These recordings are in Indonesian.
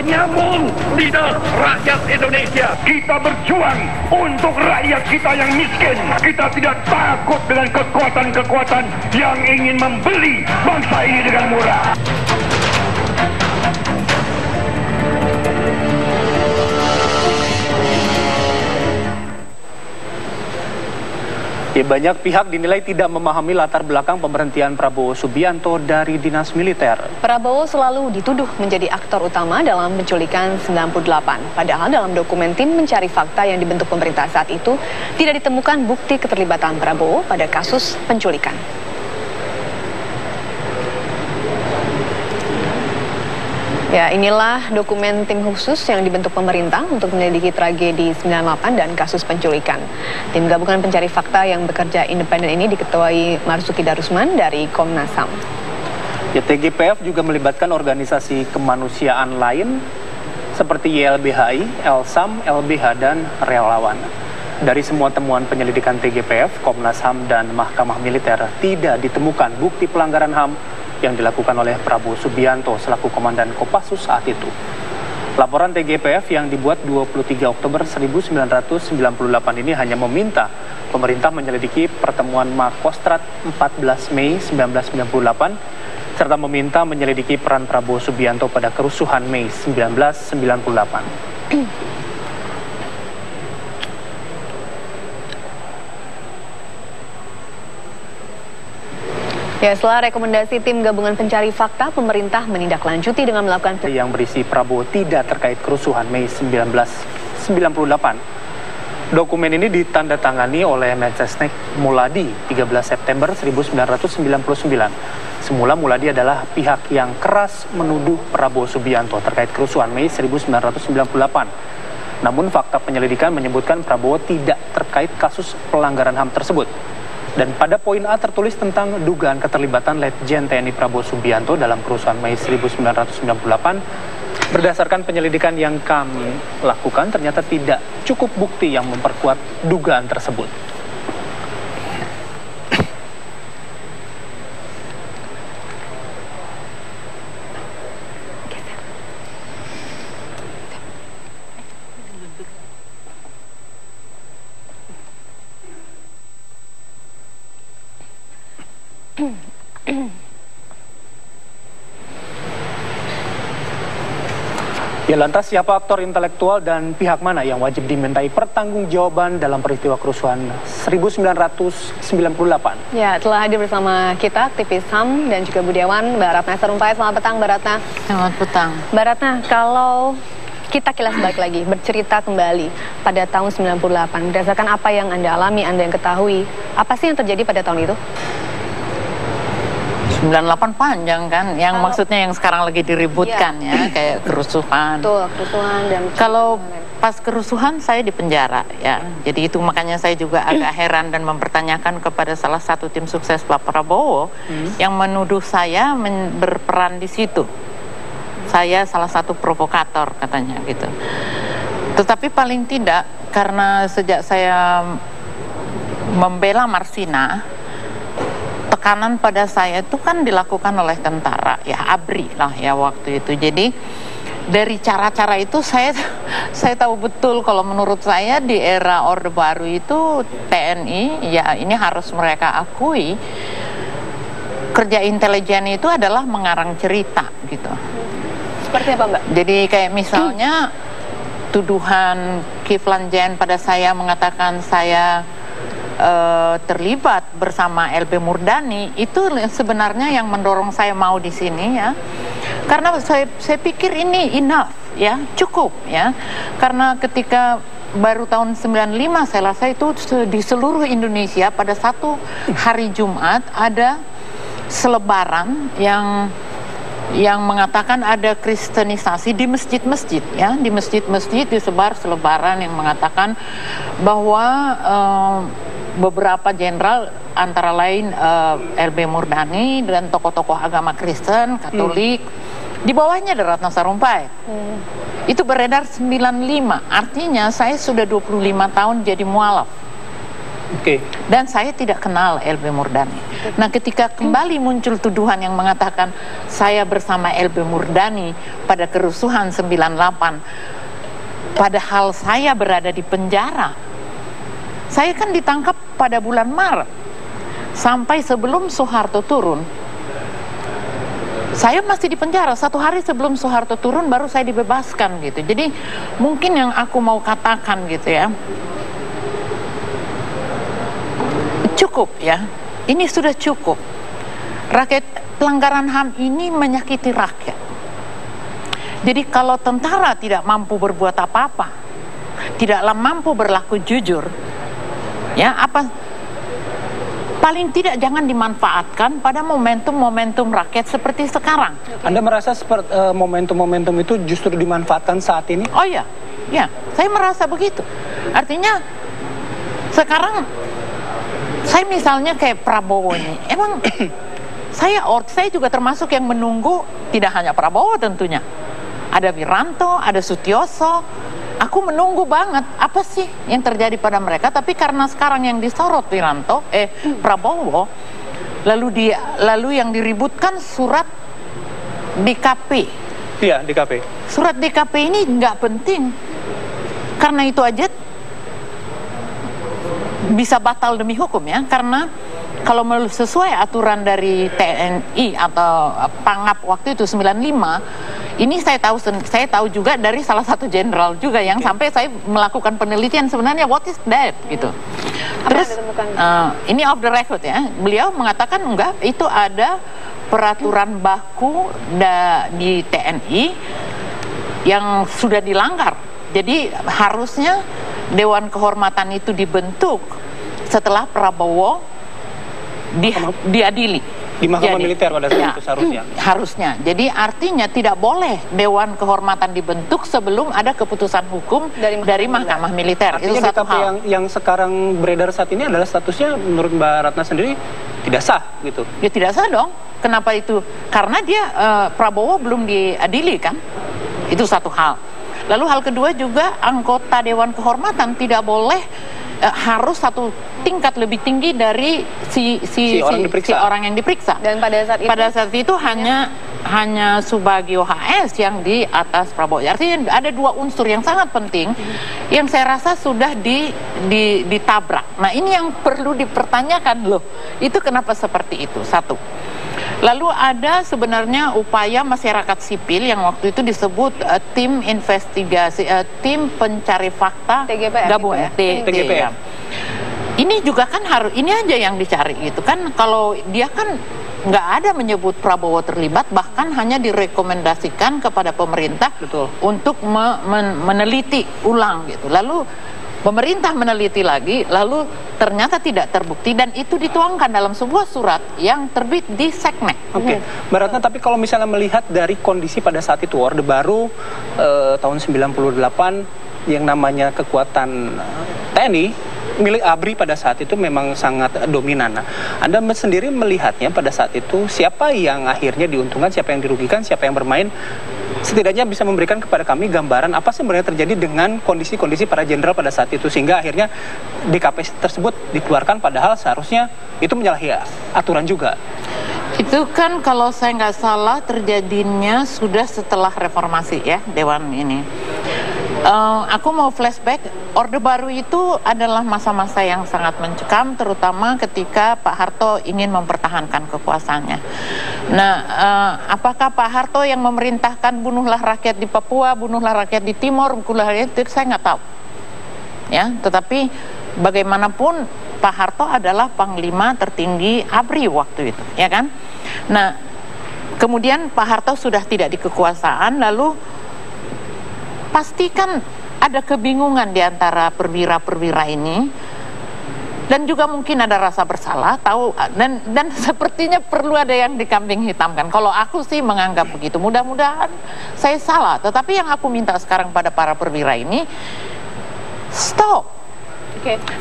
penyambung lidah rakyat Indonesia. Kita berjuang untuk rakyat kita yang miskin. Kita tidak takut dengan kekuatan-kekuatan yang ingin membeli bangsa ini dengan murah. Ya, banyak pihak dinilai tidak memahami latar belakang pemberhentian Prabowo Subianto dari dinas militer. Prabowo selalu dituduh menjadi aktor utama dalam penculikan 98. Padahal dalam dokumen tim mencari fakta yang dibentuk pemerintah saat itu, tidak ditemukan bukti keterlibatan Prabowo pada kasus penculikan. Ya, inilah dokumen tim khusus yang dibentuk pemerintah untuk menyelidiki tragedi 98 dan kasus penculikan. Tim gabungan pencari fakta yang bekerja independen ini diketuai Marzuki Darusman dari Komnas HAM. Ya, TGPF juga melibatkan organisasi kemanusiaan lain seperti YLBHI, LSAM, LBH, dan relawan. Dari semua temuan penyelidikan TGPF, Komnas HAM, dan Mahkamah Militer tidak ditemukan bukti pelanggaran HAM yang dilakukan oleh Prabowo Subianto selaku Komandan Kopassus saat itu. Laporan TGPF yang dibuat 23 Oktober 1998 ini hanya meminta pemerintah menyelidiki pertemuan Makostrat 14 Mei 1998 serta meminta menyelidiki peran Prabowo Subianto pada kerusuhan Mei 1998. Ya, setelah rekomendasi tim gabungan pencari fakta, pemerintah menindaklanjuti dengan melakukan yang berisi Prabowo tidak terkait kerusuhan Mei 1998. Dokumen ini ditandatangani oleh Mensesnek Muladi 13 September 1999. Semula Muladi adalah pihak yang keras menuduh Prabowo Subianto terkait kerusuhan Mei 1998. Namun fakta penyelidikan menyebutkan Prabowo tidak terkait kasus pelanggaran HAM tersebut. Dan pada poin A tertulis tentang dugaan keterlibatan Letjen TNI Prabowo Subianto dalam kerusuhan Mei 1998. Berdasarkan penyelidikan yang kami lakukan, ternyata tidak cukup bukti yang memperkuat dugaan tersebut. Ya, lantas siapa aktor intelektual dan pihak mana yang wajib dimintai pertanggungjawaban dalam peristiwa kerusuhan 1998? Ya, telah hadir bersama kita aktivis HAM dan juga budayawan Mbak Ratna Sarumpait. Selamat petang, Mbak Ratna. Selamat petang. Mbak Ratna, kalau kita kilas balik lagi, bercerita kembali pada tahun 98, berdasarkan apa yang Anda alami, Anda yang ketahui, apa sih yang terjadi pada tahun itu? 98 panjang kan, yang maksudnya yang sekarang lagi diributkan ya, kayak kerusuhan. Betul, kerusuhan dan kalau pas kerusuhan saya di penjara ya, jadi itu makanya saya juga agak heran dan mempertanyakan kepada salah satu tim sukses Pak Prabowo yang menuduh saya berperan di situ. Saya salah satu provokator katanya gitu. Tetapi paling tidak karena sejak saya membela Marsina, tekanan pada saya itu kan dilakukan oleh tentara, ya ABRI lah ya waktu itu. Jadi dari cara-cara itu saya tahu betul kalau menurut saya di era Orde Baru itu TNI, ya ini harus mereka akui, kerja intelijen itu adalah mengarang cerita gitu. Seperti apa, Mbak? Jadi kayak misalnya tuduhan Kiflan Zain pada saya mengatakan saya terlibat bersama LB Murdani, itu sebenarnya yang mendorong saya mau di sini ya, karena saya pikir ini enough ya, cukup ya, karena ketika baru tahun 95 saya rasa itu di seluruh Indonesia pada satu hari Jumat ada selebaran yang mengatakan ada kristenisasi di masjid-masjid ya, di masjid-masjid disebar selebaran yang mengatakan bahwa beberapa jenderal antara lain LB Murdani dan tokoh-tokoh agama Kristen, Katolik, di bawahnya ada Ratna Sarumpait. Itu beredar 95, artinya saya sudah 25 tahun jadi mualaf. Dan saya tidak kenal LB Murdani. Nah, ketika kembali muncul tuduhan yang mengatakan saya bersama LB Murdani pada kerusuhan 98, padahal saya berada di penjara. Saya kan ditangkap pada bulan Maret, sampai sebelum Soeharto turun. Saya masih di penjara, 1 hari sebelum Soeharto turun baru saya dibebaskan gitu. Jadi mungkin yang aku mau katakan gitu ya, cukup ya, ini sudah cukup. Pelanggaran HAM ini menyakiti rakyat. Jadi kalau tentara tidak mampu berbuat apa-apa, tidaklah mampu berlaku jujur, ya apa, paling tidak jangan dimanfaatkan pada momentum-momentum rakyat seperti sekarang. Anda merasa seperti momentum-momentum itu justru dimanfaatkan saat ini? Oh ya, ya, saya merasa begitu. Artinya sekarang saya misalnya kayak Prabowo ini, emang saya juga termasuk yang menunggu, tidak hanya Prabowo tentunya, ada Wiranto, ada Sutioso. Aku menunggu banget apa sih yang terjadi pada mereka, tapi karena sekarang yang disorot Prabowo, lalu yang diributkan surat DKP. Iya, DKP. Surat DKP ini nggak penting, karena itu aja bisa batal demi hukum ya, karena kalau sesuai aturan dari TNI atau Pangap waktu itu 95, ini saya tahu juga dari salah satu jenderal juga yang sampai saya melakukan penelitian sebenarnya what is that gitu. Terus ini off the record ya, beliau mengatakan enggak, itu ada peraturan baku di TNI yang sudah dilanggar. Jadi harusnya Dewan Kehormatan itu dibentuk setelah Prabowo diadili di Mahkamah Militer pada saat itu harusnya. Jadi artinya tidak boleh Dewan Kehormatan dibentuk sebelum ada keputusan hukum dari Mahkamah Militer. Artinya itu satu hal. Yang sekarang beredar saat ini adalah statusnya menurut Mbak Ratna sendiri tidak sah gitu. Ya tidak sah dong. Kenapa itu? Karena dia Prabowo belum diadili kan. Itu satu hal. Lalu hal kedua juga, anggota Dewan Kehormatan tidak boleh harus satu tingkat lebih tinggi dari si orang yang diperiksa. Dan pada saat itu hanya Subagio HS yang di atas Prabowo. Artinya ada dua unsur yang sangat penting yang saya rasa sudah ditabrak. Nah, ini yang perlu dipertanyakan loh. Itu kenapa seperti itu? Satu. Lalu ada sebenarnya upaya masyarakat sipil yang waktu itu disebut tim investigasi, tim pencari fakta TGPF gabung ya, TGPF. Ini juga kan harus, ini aja yang dicari gitu kan. Kalau dia kan nggak ada menyebut Prabowo terlibat, bahkan hanya direkomendasikan kepada pemerintah untuk meneliti ulang gitu. Lalu pemerintah meneliti lagi, lalu ternyata tidak terbukti, dan itu dituangkan dalam sebuah surat yang terbit di Seknek. Oke, Mbak Ratna, tapi kalau misalnya melihat dari kondisi pada saat itu, Orde Baru tahun 98, yang namanya kekuatan TNI milik ABRI pada saat itu memang sangat dominan. Nah, Anda sendiri melihatnya pada saat itu, siapa yang akhirnya diuntungkan, siapa yang dirugikan, siapa yang bermain? Setidaknya bisa memberikan kepada kami gambaran apa sih sebenarnya terjadi dengan kondisi-kondisi para jenderal pada saat itu, sehingga akhirnya DKP tersebut dikeluarkan, padahal seharusnya itu menyalahi aturan juga. Itu kan kalau saya nggak salah terjadinya sudah setelah reformasi ya, Dewan ini. Aku mau flashback, Orde Baru itu adalah masa-masa yang sangat mencekam, terutama ketika Pak Harto ingin mempertahankan kekuasaannya. Nah, apakah Pak Harto yang memerintahkan bunuhlah rakyat di Papua, bunuhlah rakyat di Timor, bunuhlah rakyat itu, saya nggak tahu. Ya, tetapi bagaimanapun Pak Harto adalah panglima tertinggi ABRI waktu itu, ya kan? Nah, kemudian Pak Harto sudah tidak di kekuasaan, lalu pastikan ada kebingungan di antara perwira-perwira ini, dan juga mungkin ada rasa bersalah, tahu, dan sepertinya perlu ada yang dikambing hitamkan. Kalau aku sih menganggap begitu. Mudah-mudahan saya salah, tetapi yang aku minta sekarang pada para perwira ini, stop.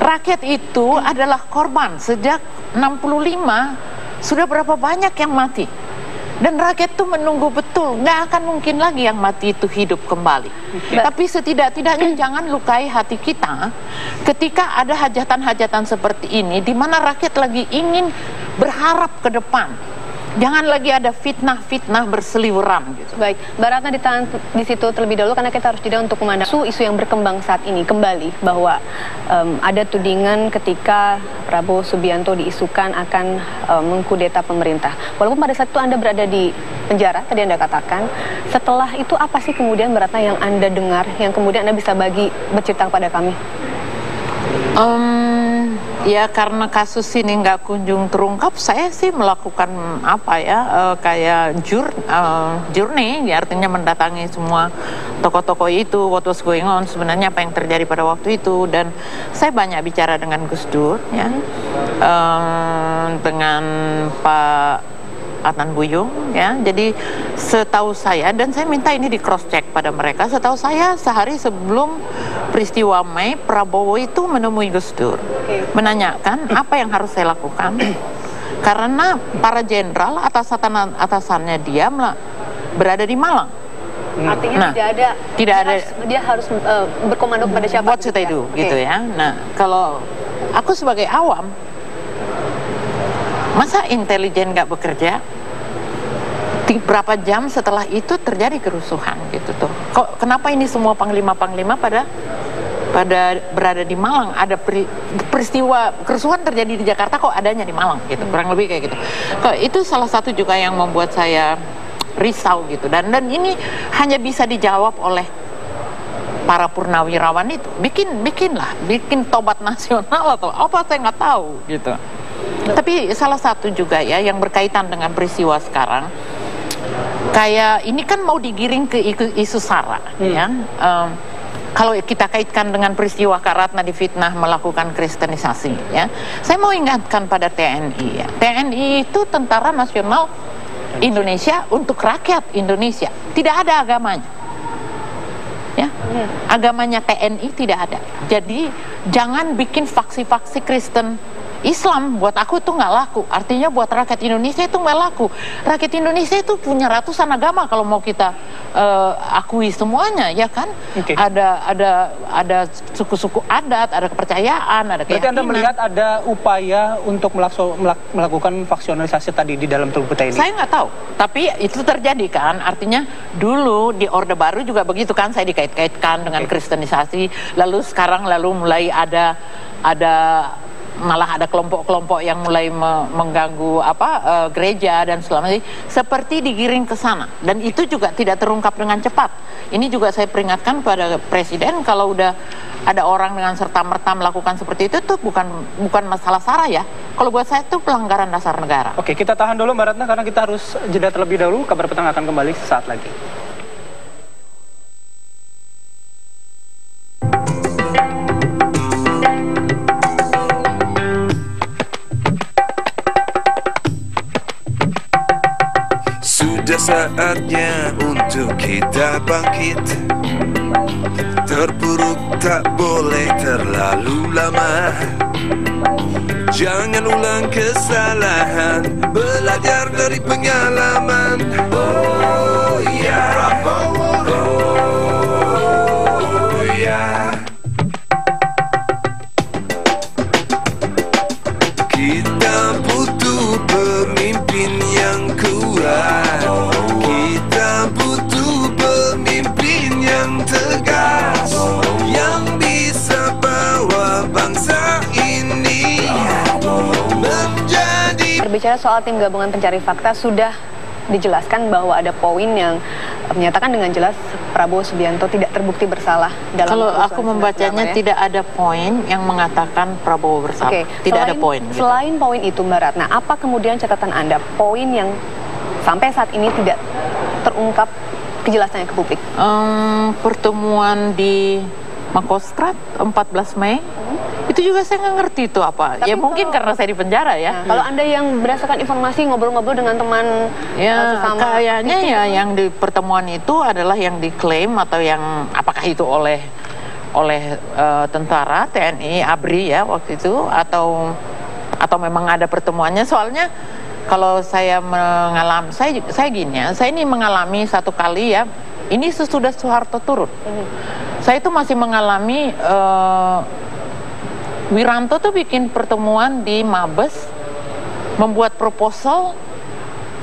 Rakyat itu adalah korban. Sejak 65 sudah berapa banyak yang mati, dan rakyat itu menunggu betul betul, nggak akan mungkin lagi yang mati itu hidup kembali. Tapi setidak-tidaknya jangan lukai hati kita ketika ada hajatan-hajatan seperti ini, di mana rakyat lagi ingin berharap ke depan. Jangan lagi ada fitnah-fitnah berseliweran gitu. Baik, Mbak Ratna ditahan di situ terlebih dahulu karena kita harus jeda untuk memandang isu yang berkembang saat ini kembali bahwa ada tudingan ketika Prabowo Subianto diisukan akan mengkudeta pemerintah. Walaupun pada saat itu Anda berada di penjara, tadi Anda katakan, setelah itu apa sih kemudian Mbak Ratna yang Anda dengar, yang kemudian Anda bisa bercerita kepada kami? Ya karena kasus ini nggak kunjung terungkap, saya sih melakukan apa ya, kayak journey, ya, artinya mendatangi semua tokoh-tokoh itu, what was going on, sebenarnya apa yang terjadi pada waktu itu, dan saya banyak bicara dengan Gus Dur, ya, dengan Pak Adnan Buyung, ya. Jadi setahu saya, dan saya minta ini di cross check pada mereka, setahu saya sehari sebelum peristiwa Mei, Prabowo itu menemui Gus Dur, menanyakan apa yang harus saya lakukan, karena para jenderal atasannya dia berada di Malang. Artinya tidak ada dia harus berkomando kepada siapa? What should I do, gitu ya. Nah, kalau aku sebagai awam, masa intelijen nggak bekerja? Berapa jam setelah itu terjadi kerusuhan gitu tuh. Kenapa ini semua panglima-panglima pada berada di Malang? Ada peristiwa kerusuhan terjadi di Jakarta, kok adanya di Malang gitu. Kurang lebih kayak gitu. Itu salah satu juga yang membuat saya risau gitu. Dan ini hanya bisa dijawab oleh para purnawirawan itu. Bikin tobat nasional atau apa, saya nggak tahu gitu. Tapi salah satu juga ya yang berkaitan dengan peristiwa sekarang, kayak ini kan mau digiring ke isu SARA, ya. Kalau kita kaitkan dengan peristiwa Kak Ratna difitnah melakukan kristenisasi, ya. Saya mau ingatkan pada TNI, ya. TNI itu Tentara Nasional Indonesia untuk rakyat Indonesia, tidak ada agamanya. Ya, agamanya TNI tidak ada. Jadi jangan bikin faksi-faksi Kristen Islam, buat aku itu nggak laku. Artinya buat rakyat Indonesia itu nggak laku. Rakyat Indonesia itu punya ratusan agama kalau mau kita akui semuanya, ya kan? Ada suku-suku adat, ada kepercayaan, ada keyakinan. Berarti Anda melihat ada upaya untuk melakukan faksionalisasi tadi di dalam tubuh TNI? Saya nggak tahu, tapi itu terjadi kan. Artinya dulu di Orde Baru juga begitu kan, saya dikait-kaitkan dengan kristenisasi. Lalu sekarang mulai ada malah ada kelompok-kelompok yang mulai mengganggu gereja dan selamanya, seperti digiring ke sana, dan itu juga tidak terungkap dengan cepat. Ini juga saya peringatkan pada Presiden, kalau udah ada orang dengan serta-merta melakukan seperti itu tuh bukan masalah SARA, ya. Kalau buat saya itu pelanggaran dasar negara. Oke, kita tahan dulu Mbak Ratna karena kita harus jeda terlebih dahulu. Kabar Petang akan kembali sesaat lagi. Saatnya untuk kita bangkit. Terpuruk tak boleh terlalu lama. Jangan ulang kesalahan, belajar dari pengalaman. Oh ya, Prabowo. Oh ya. Kita butuh pemimpin yang kuat. Berbicara soal tim gabungan pencari fakta, sudah dijelaskan bahwa ada poin yang menyatakan dengan jelas Prabowo Subianto tidak terbukti bersalah dalam. Kalau aku membacanya, tidak ada poin yang mengatakan Prabowo bersalah. Tidak ada poin. Selain poin itu, Mbak Ratna, apa kemudian catatan Anda poin yang sampai saat ini tidak terungkap kejelasannya ke publik? Pertemuan di Makostrat 14 Mei. Itu juga saya nggak ngerti itu apa. Tapi ya mungkin karena saya di penjara ya. Kalau Anda yang berdasarkan informasi ngobrol-ngobrol dengan teman sesama, kayaknya ya yang di pertemuan itu adalah yang diklaim atau yang apakah itu oleh tentara TNI ABRI ya waktu itu, atau memang ada pertemuannya. Soalnya kalau saya mengalami, saya gini ya, saya ini mengalami satu kali ya, ini sesudah Soeharto turun. Saya itu masih mengalami Wiranto tuh bikin pertemuan di Mabes, membuat proposal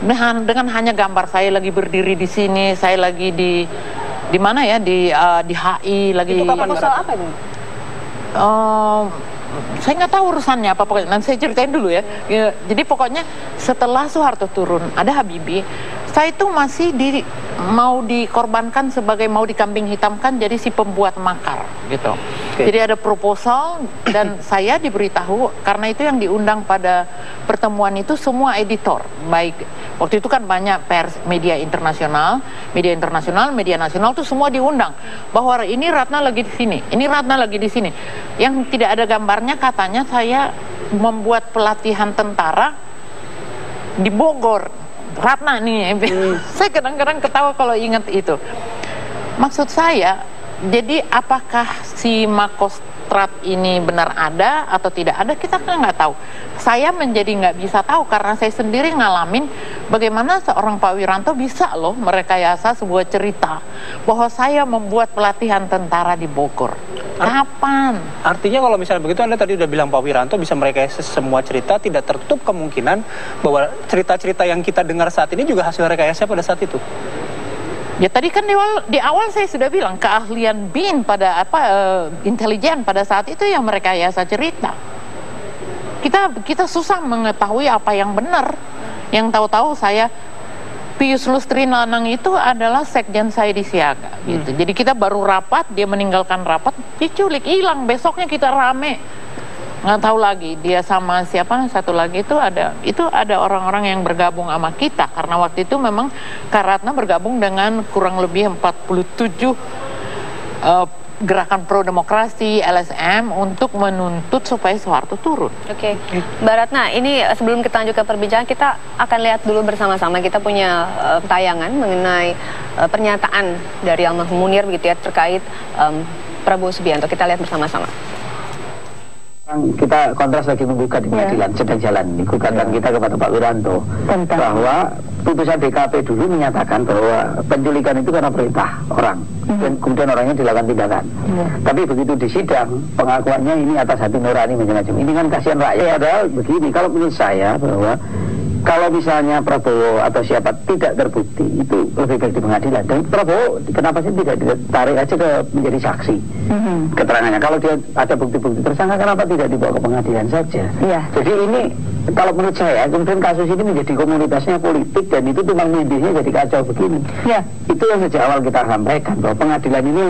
dengan hanya gambar saya lagi berdiri di sini, saya lagi di mana ya, di HI lagi. Itu proposal apa itu? Saya nggak tahu urusannya apa, pokoknya nanti saya ceritain dulu ya. Jadi pokoknya setelah Soeharto turun ada Habibie, saya itu masih mau dikorbankan sebagai mau dikambing hitamkan jadi si pembuat makar gitu. Jadi ada proposal dan saya diberitahu, karena itu yang diundang pada pertemuan itu semua editor, baik waktu itu kan banyak pers, media internasional, media nasional tuh semua diundang, bahwa ini Ratna lagi di sini, ini Ratna lagi di sini. Yang tidak ada gambarnya katanya saya membuat pelatihan tentara di Bogor. Ratna nih, saya kadang-kadang ketawa kalau ingat itu. Maksud saya, jadi apakah si Makostrat ini benar ada atau tidak ada, kita kan nggak tahu. Saya menjadi nggak bisa tahu karena saya sendiri ngalamin bagaimana seorang Pak Wiranto bisa loh merekayasa sebuah cerita bahwa saya membuat pelatihan tentara di Bogor. Kapan? Artinya kalau misalnya begitu, Anda tadi udah bilang Pak Wiranto bisa merekayasa semua cerita, tidak tertutup kemungkinan bahwa cerita-cerita yang kita dengar saat ini juga hasil rekayasa pada saat itu. Ya tadi kan di awal saya sudah bilang keahlian BIN pada intelijen pada saat itu yang merekayasa cerita. Kita susah mengetahui apa yang benar. Yang tahu-tahu saya Pius Lustri Nanang itu adalah sekjen saya di Siaga gitu. Jadi kita baru rapat, dia meninggalkan rapat, diculik, hilang, besoknya kita rame. Nggak tahu lagi dia sama siapa, satu lagi itu ada orang-orang yang bergabung sama kita, karena waktu itu memang Kak Ratna bergabung dengan kurang lebih 47 gerakan pro demokrasi LSM untuk menuntut supaya Soeharto turun. Oke, Mbak Ratna, ini sebelum kita lanjut ke perbincangan, kita akan lihat dulu bersama-sama. Kita punya tayangan mengenai pernyataan dari almarhum Munir begitu ya, terkait Prabowo Subianto. Kita lihat bersama-sama. Kita kontras lagi menggugat di pengadilan, sedang jalan gugatan kita kepada Pak Wiranto bahwa putusan DKP dulu menyatakan bahwa penculikan itu karena perintah orang dan kemudian orangnya dilakukan tindakan. Tapi begitu di sidang pengakuannya ini atas hati nurani macam-macam. Ini kan kasihan rakyat. Padahal begini, kalau menurut saya bahwa kalau misalnya Prabowo atau siapa tidak terbukti, itu lebih baik di pengadilan. Dan Prabowo kenapa sih tidak ditarik aja ke menjadi saksi keterangannya? Kalau dia ada bukti-bukti tersangka, kenapa tidak dibawa ke pengadilan saja? Jadi ini kalau menurut saya kemudian kasus ini menjadi komunitasnya politik dan itu tumpang tindihnya jadi kacau begini. Itu yang sejak awal kita sampaikan bahwa pengadilan ini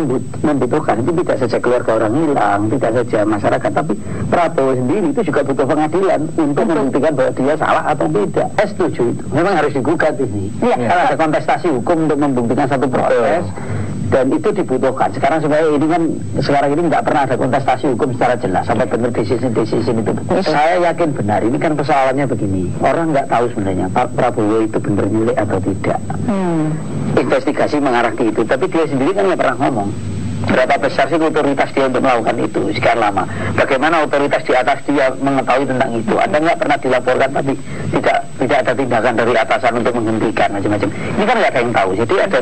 membutuhkan, itu tidak saja keluarga orang hilang, tidak saja masyarakat, tapi Prabowo sendiri itu juga butuh pengadilan untuk membuktikan bahwa dia salah atau tidak. Saya setuju itu. Memang harus digugat ini. Karena ada kontestasi hukum untuk membuktikan satu proses. Dan itu dibutuhkan. Sekarang supaya ini kan sekarang ini nggak pernah ada kontestasi hukum secara jelas sampai benar decision itu. Saya yakin benar. Ini kan persoalannya begini. Orang nggak tahu sebenarnya Pak Prabowo itu benar nyulik atau tidak. Investigasi mengarah ke itu. Tapi dia sendiri kan nggak pernah ngomong. Berapa besar sih otoritas dia untuk melakukan itu sekian lama? Bagaimana otoritas di atas dia mengetahui tentang itu? Ada nggak pernah dilaporkan tapi tidak ada tindakan dari atasan untuk menghentikan macam-macam? Ini kan nggak ada yang tahu. Jadi ada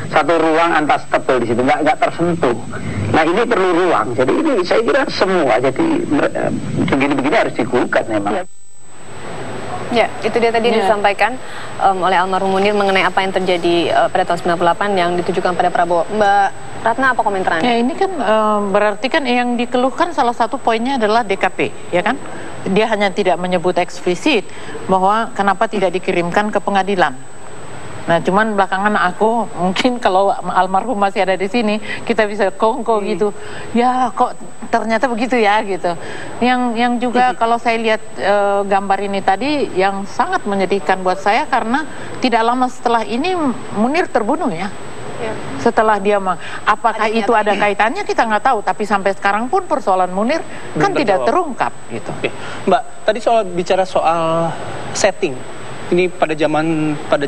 satu ruang antas tebel di situ, nggak tersentuh. Nah ini perlu ruang. Jadi ini saya kira semua jadi begini-begini harus digugat memang. Ya, itu dia tadi disampaikan oleh almarhum Munir mengenai apa yang terjadi pada tahun 98 yang ditujukan pada Prabowo. Mbak Ratna, apa komentarnya? Ya, ini kan berarti kan yang dikeluhkan salah satu poinnya adalah DKP, ya kan? Dia hanya tidak menyebut eksplisit bahwa kenapa tidak dikirimkan ke pengadilan. Nah, cuman belakangan aku mungkin kalau almarhum masih ada di sini, kita bisa kongko gitu. Ya, kok ternyata begitu ya gitu. Yang juga kalau saya lihat gambar ini tadi yang sangat menyedihkan buat saya karena tidak lama setelah ini Munir terbunuh ya. Setelah dia apakah itu ada kaitannya kita nggak tahu, tapi sampai sekarang pun persoalan Munir kan tidak terungkap gitu. Mbak, tadi bicara soal setting. Ini pada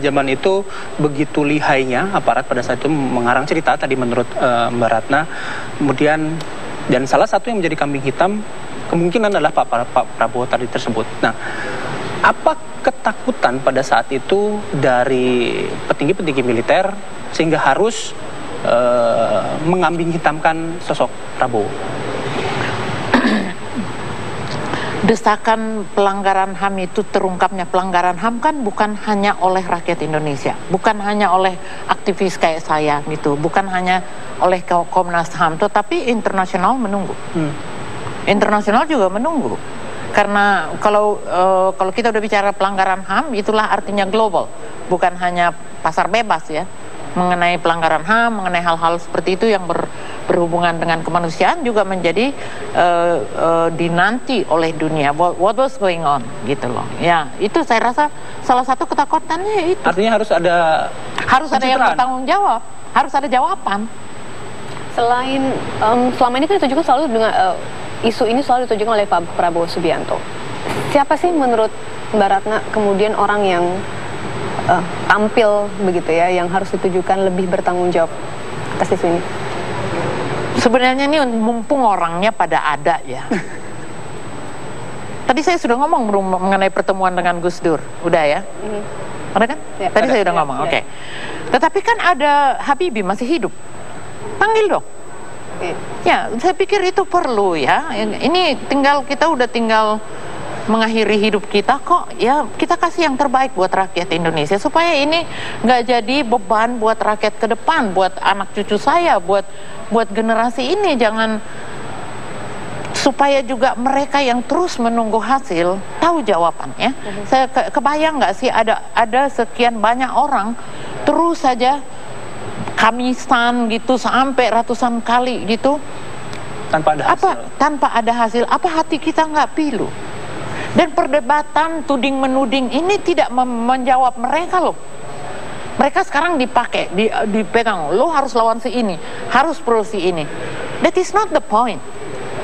zaman itu begitu lihainya aparat pada saat itu mengarang cerita tadi menurut Mbak Ratna. Kemudian dan salah satu yang menjadi kambing hitam kemungkinan adalah Pak Prabowo tadi tersebut. Nah, apa ketakutan pada saat itu dari petinggi-petinggi militer sehingga harus mengambing hitamkan sosok Prabowo? Desakan pelanggaran HAM itu, terungkapnya pelanggaran HAM kan bukan hanya oleh rakyat Indonesia, bukan hanya oleh aktivis kayak saya gitu, bukan hanya oleh Komnas HAM, tetapi internasional menunggu. Internasional juga menunggu. Karena kalau kita udah bicara pelanggaran HAM, itulah artinya global, bukan hanya pasar bebas ya. Mengenai pelanggaran HAM, mengenai hal-hal seperti itu yang berhubungan dengan kemanusiaan juga menjadi dinanti oleh dunia. What was going on gitu loh. Ya, itu saya rasa salah satu ketakutannya itu. Artinya harus ada yang bertanggung jawab, harus ada jawaban. Selain selama ini kan ditujukan selalu dengan isu ini selalu ditujukan oleh Pak Prabowo Subianto. Siapa sih menurut Mbak Ratna kemudian orang yang tampil begitu ya, yang harus ditujukan lebih bertanggung jawab atas isu ini? Sebenarnya ini mumpung orangnya pada ada ya. Tadi saya sudah ngomong mengenai pertemuan dengan Gus Dur, udah ya? Ada kan? Ya, tadi saya udah ngomong, oke. Tetapi kan ada Habibie masih hidup, panggil dong. Ya, saya pikir itu perlu ya. Ini kita udah tinggal mengakhiri hidup kita kok, ya kita kasih yang terbaik buat rakyat Indonesia supaya ini nggak jadi beban buat rakyat ke depan, buat anak cucu saya, buat generasi ini. Jangan, supaya juga mereka yang terus menunggu hasil tahu jawabannya. Saya kebayang nggak sih ada sekian banyak orang terus saja kamisan gitu sampai ratusan kali gitu tanpa ada hasil. Tanpa ada hasil, apa hati kita nggak pilu? Dan perdebatan tuding menuding ini tidak menjawab mereka loh. Mereka sekarang dipegang, lo harus lawan si ini, harus pro si ini. That is not the point.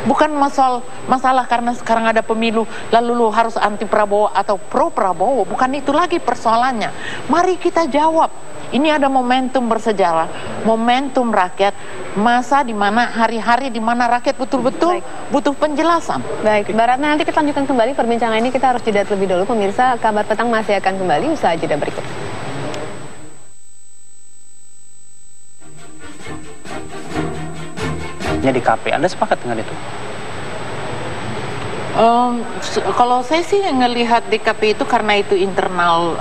Bukan masalah karena sekarang ada pemilu lalu lo harus anti Prabowo atau pro Prabowo. Bukan itu lagi persoalannya. Mari kita jawab. Ini ada momentum bersejarah, momentum rakyat, masa di mana hari-hari di mana rakyat betul-betul butuh penjelasan. Baik, Mbak Ratna, nanti kita lanjutkan kembali perbincangan ini. Kita harus jeda terlebih dahulu. Pemirsa, Kabar Petang masih akan kembali usaha jeda berikut. Di KP, Anda sepakat dengan itu? Kalau saya sih ngelihat DKP itu karena itu internal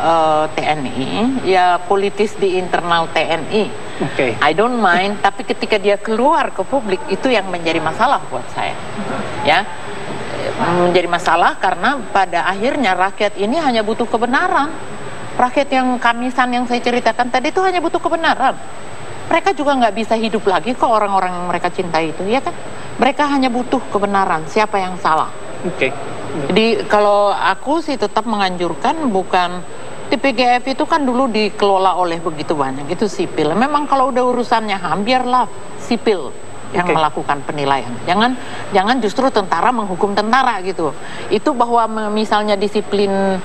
TNI, ya politis di internal TNI. I don't mind, tapi ketika dia keluar ke publik itu yang menjadi masalah buat saya. Ya, menjadi masalah karena pada akhirnya rakyat ini hanya butuh kebenaran. Rakyat yang kamisan yang saya ceritakan tadi itu hanya butuh kebenaran. Mereka juga nggak bisa hidup lagi kok, orang-orang yang mereka cintai itu, ya kan? Mereka hanya butuh kebenaran, siapa yang salah. Jadi kalau aku sih tetap menganjurkan, bukan TPGF itu kan dulu dikelola oleh begitu banyak, itu sipil. Memang kalau udah urusannya HAM, biarlah sipil yang melakukan penilaian. Jangan justru tentara menghukum tentara gitu. Itu bahwa misalnya disiplin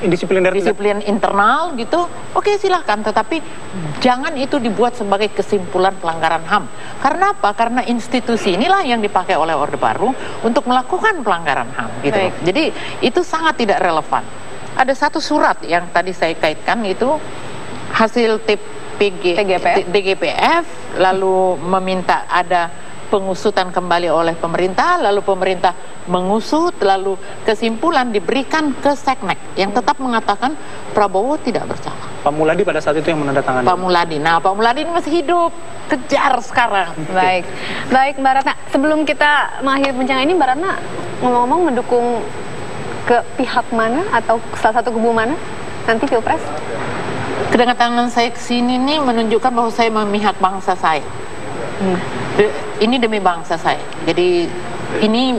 internal gitu, oke, silahkan. Tetapi jangan itu dibuat sebagai kesimpulan pelanggaran HAM. Karena apa? Karena institusi inilah yang dipakai oleh Orde Baru untuk melakukan pelanggaran HAM gitu. Jadi itu sangat tidak relevan. Ada satu surat yang tadi saya kaitkan itu hasil DGPF, lalu meminta ada pengusutan kembali oleh pemerintah, lalu pemerintah mengusut, lalu kesimpulan diberikan ke Seknek yang tetap mengatakan Prabowo tidak bersalah. Pak Muladi pada saat itu yang menandatangani. Pak Muladi masih hidup, kejar sekarang. Baik, Mbak Ratna. Sebelum kita mengakhiri perbincangan ini, Mbak Ratna ngomong-ngomong mendukung ke pihak mana atau salah satu kubu mana nanti Pilpres? Kedatangan saya ke sini nih menunjukkan bahwa saya memihak bangsa saya. Ini demi bangsa saya. Jadi ini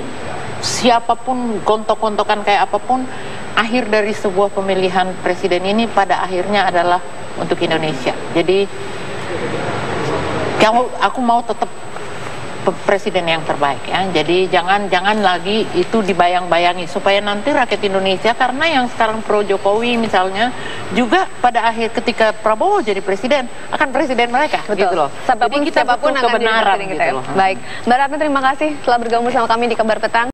siapapun, gontok-gontokan kayak apapun, akhir dari sebuah pemilihan presiden ini pada akhirnya adalah untuk Indonesia. Jadi aku mau tetap presiden yang terbaik ya. Jadi jangan lagi itu dibayang-bayangi, supaya nanti rakyat Indonesia, karena yang sekarang pro Jokowi misalnya juga pada akhir ketika Prabowo jadi presiden akan presiden mereka. Betul. Gitu loh. Jadi kita butuh kebenaran gitu loh. Baik, Mbak Ratna terima kasih telah bergabung bersama kami di Kabar Petang.